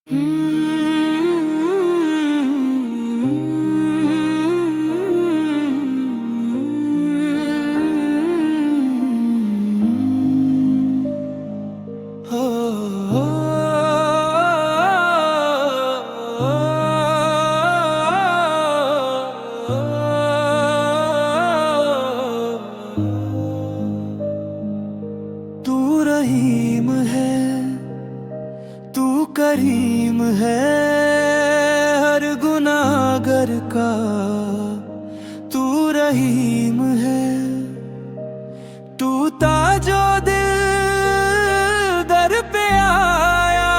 तू रहीम है, तू करीम है, हर गुनाहगार का तू रहीम है। टूटा जो दिल दर पे आया,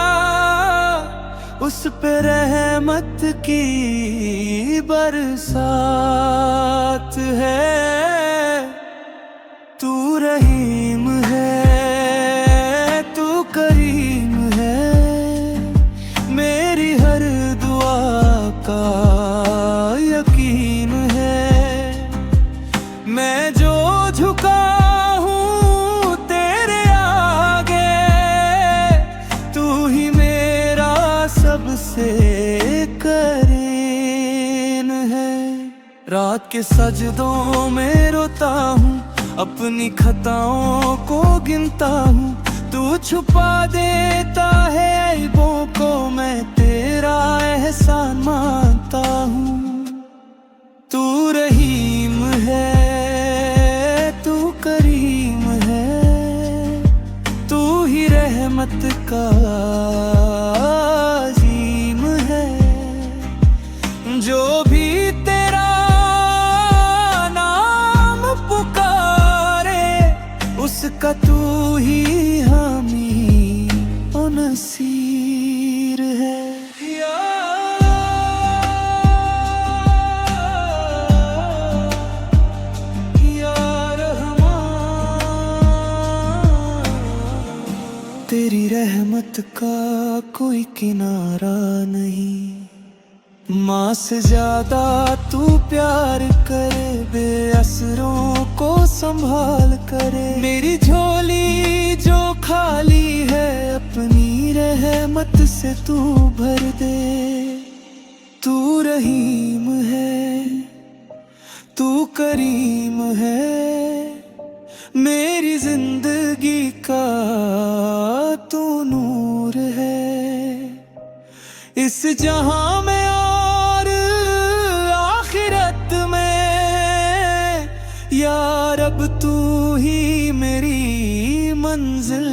उस पे रहमत की बरसात है। तू रहीम है, तू करीम है, मेरी हर दुआ का यकीन है। मैं जो झुका हूँ तेरे आगे, तू ही मेरा सबसे करीन है। रात के सजदों में रोता हूँ, अपनी खताओं को गिनता हूँ, तू छुपा देता है ऐबों को, मैं तेरा एहसान मानता हूँ। तू रहीम है, तू करीम है, तू ही रहमत का अज़ीम है। जो भी तेरा नाम पुकारे, उसका तू ही हामी और नसीर है। तेरी रहमत का कोई किनारा नहीं, माँ से ज्यादा तू प्यार करे, बेअसरों को संभाल करे। मेरी झोली जो खाली है, अपनी रहमत से तू भर दे। तू रहीम है, तू करीम है, मेरी जिंदगी का तू नूर है। इस जहां में और आखिरत में, या रब तू ही मेरी मंजिल